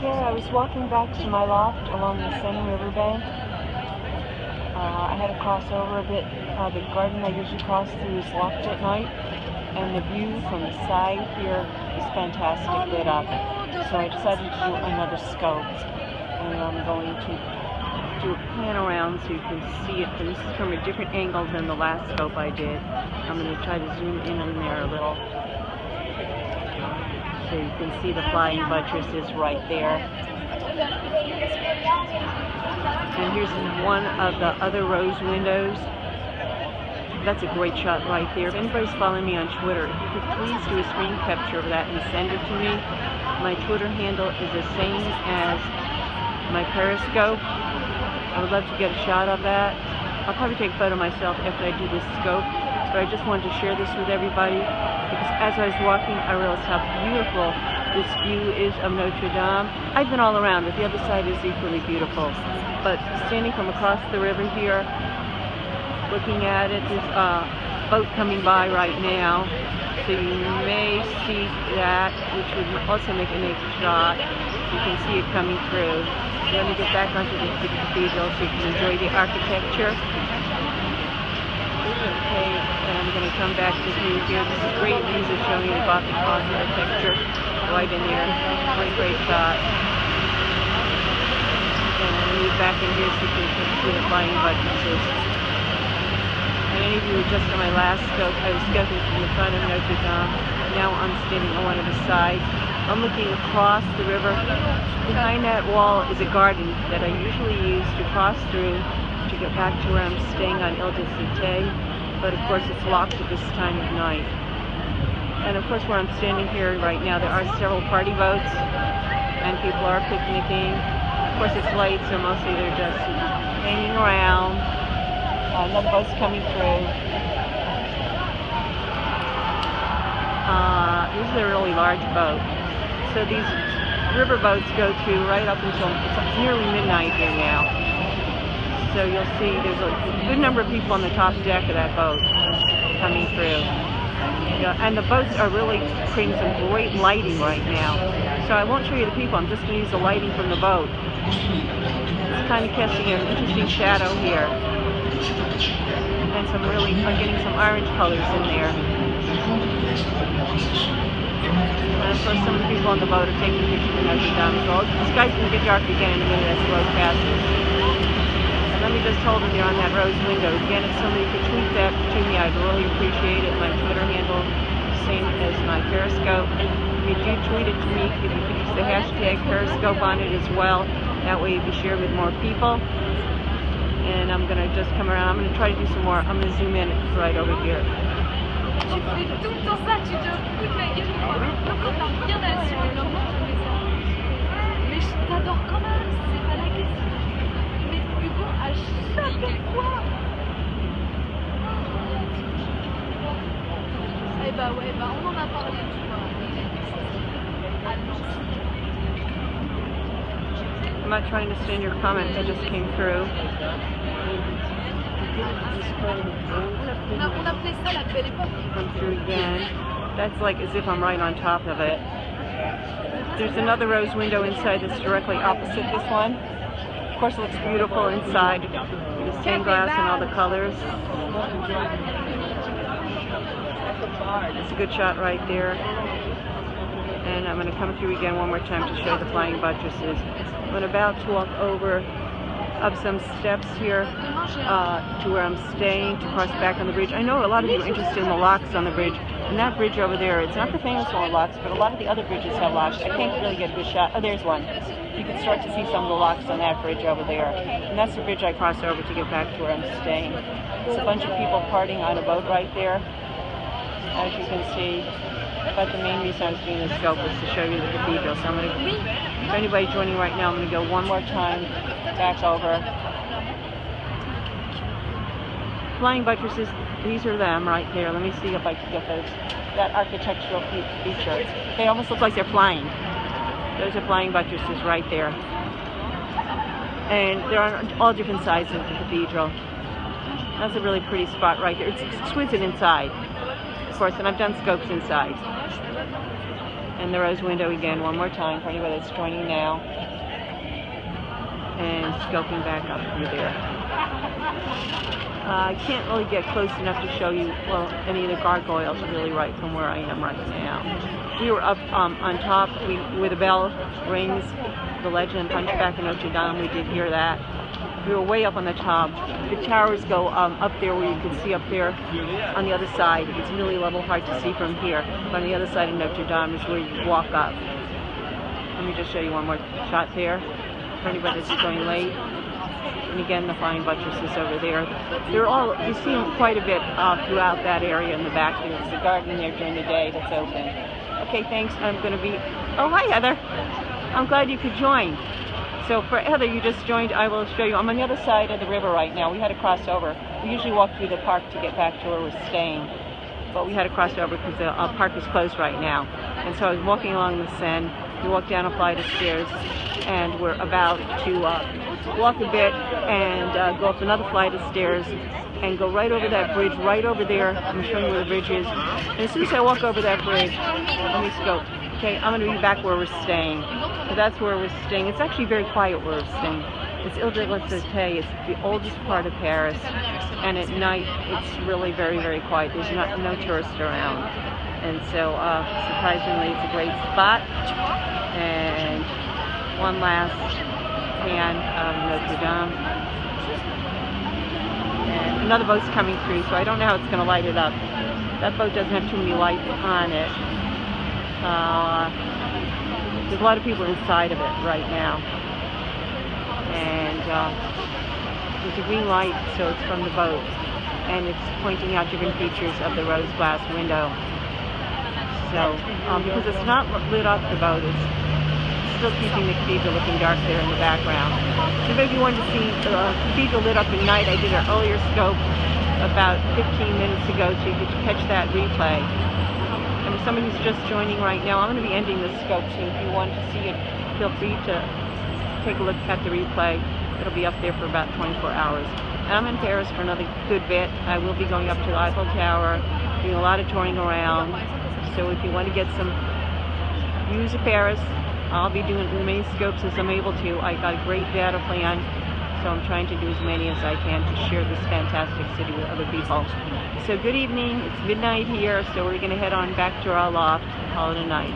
I was walking back to my loft along the Seine River bank. I had to cross over a bit. The garden I usually cross through is locked at night, and the view from the side here is fantastic, lit up. So I decided to do another scope, and I'm going to do a pan around so you can see it. This is from a different angle than the last scope I did. I'm going to try to zoom in on there a little, so you can see the flying buttresses right there. And here's one of the other rose windows. That's a great shot right there. If anybody's following me on Twitter, if you could please do a screen capture of that and send it to me. My Twitter handle is the same as my Periscope. I would love to get a shot of that. I'll probably take a photo myself after I do this scope, but I just wanted to share this with everybody because as I was walking, I realized how beautiful this view is of Notre Dame. I've been all around, but the other side is equally beautiful. But standing from across the river here, looking at it, there's a boat coming by right now, so you may see that, which would also make a nice shot. You can see it coming through. So let me get back onto the cathedral so you can enjoy the architecture. Okay, and I'm going to come back to view here. This is great views of showing you the Gothic architecture right in there. Great shot. And I'm move back in here so you can see the flying buttresses. And any of you who just on my last scope, I was scoping from the front of Notre Dame. Now I'm standing on one of the sides. I'm looking across the river. Behind that wall is a garden that I usually use to cross through to get back to where I'm staying on Ile de Cité. But of course it's locked at this time of night. And of course where I'm standing here right now, there are several party boats and people are picnicking. Of course it's late, so mostly they're just hanging around. Another boat's coming through. This is a really large boat. So these river boats go to right up until it's nearly midnight here now. So you'll see there's a good number of people on the top deck of that boat coming through. And the boats are really creating some great lighting right now. So I won't show you the people, I'm just going to use the lighting from the boat. It's kind of casting an interesting shadow here. And I'm getting some orange colors in there. And of course some of the people on the boat are taking pictures of Notre Dame as well. The sky's going to get dark again in a minute as the boat passes. And let me just hold them there on that rose window. Again, if somebody could tweet that to me, I'd really appreciate it. My Twitter handle, same as my Periscope. If you do tweet it to me, if you could use the hashtag Periscope on it as well. That way you can share with more people. And I'm going to just come around. I'm going to try to do some more. I'm going to zoom in right over here. Tu fais tout le temps ça, tu te fous de ma gueule. Donc quand t'as rien à assumer, normalement tu fais ça. Mais je t'adore quand même, c'est pas la question. Mais Hugo, à chaque fois. Eh bah ouais, bah on en a parlé, tu vois. I'm not trying to stand your comment that just came through. On appelait ça la belle époque. Come through again. That's like as if I'm right on top of it. There's another rose window inside that's directly opposite this one. Of course it looks beautiful inside. The stained glass and all the colors. It's a good shot right there. And I'm going to come through again one more time to show the flying buttresses. I'm about to walk over up some steps here to where I'm staying to cross back on the bridge. I know a lot of you are interested in the locks on the bridge. And that bridge over there, it's not the famous one with locks, but a lot of the other bridges have locks. I can't really get a good shot. Oh, there's one. You can start to see some of the locks on that bridge over there. And that's the bridge I cross over to get back to where I'm staying. There's a bunch of people partying on a boat right there, as you can see. But the main reason I was doing this scope was to show you the cathedral. So I'm going to, for anybody joining right now, I'm going to go one more time back over. Flying buttresses, these are them right there. Let me see if I can get those. That architectural feature. They almost look like they're flying. Those are flying buttresses right there. And they're on all different sides of the cathedral. That's a really pretty spot right there. It's exquisite inside. course, and I've done scopes inside. And the rose window again, one more time for anybody that's joining now. And scoping back up through there. I can't really get close enough to show you, well, any of the gargoyles really right from where I am right now. We were up on top where the bell rings, the legend Hunchback of Notre Dame, we did hear that. We were way up on the top. The towers go up there where you can see up there on the other side. It's really level, hard to see from here. But on the other side of Notre Dame is where you walk up. Let me just show you one more shot there for anybody that's going late. And again, the fine buttresses over there. They're all, you see them quite a bit throughout that area in the back. There's a garden there during the day that's open. Okay, thanks. I'm going to be... Oh, hi, Heather. I'm glad you could join. So for Heather, you just joined, I will show you. I'm on the other side of the river right now. We had to cross over. We usually walk through the park to get back to where we're staying. But we had to cross over because the park is closed right now. And so I was walking along the Seine. We walked down a flight of stairs, and we're about to walk a bit and go up another flight of stairs and go right over that bridge, right over there. I'm showing you where the bridge is. And as soon as I walk over that bridge, let me scope. Okay, I'm going to be back where we're staying. So that's where we're staying. It's actually very quiet where we're staying. It's Ile de la Cité. It's the oldest part of Paris. And at night, it's really very, very quiet. There's no tourists around. And so, surprisingly, it's a great spot. And one last pan of Notre Dame. And another boat's coming through, so I don't know how it's going to light it up. That boat doesn't have too many lights on it. There's a lot of people inside of it right now. And there's a green light, so it's from the boat. And it's pointing out different features of the rose glass window. So, because it's not lit up, the boat is still keeping the cathedral looking dark there in the background. So if you wanted to see the cathedral lit up at night, I did an earlier scope about 15 minutes ago, so you could catch that replay. And for somebody who's just joining right now, I'm going to be ending this scope, so if you want to see it, feel free to take a look at the replay. It'll be up there for about 24 hours. And I'm in Paris for another good bit. I will be going up to the Eiffel Tower, doing a lot of touring around. So if you want to get some views of Paris, I'll be doing as many scopes as I'm able to. I got a great data plan, so I'm trying to do as many as I can to share this fantastic city with other people. So good evening. It's midnight here, so we're going to head on back to our loft and call it a night.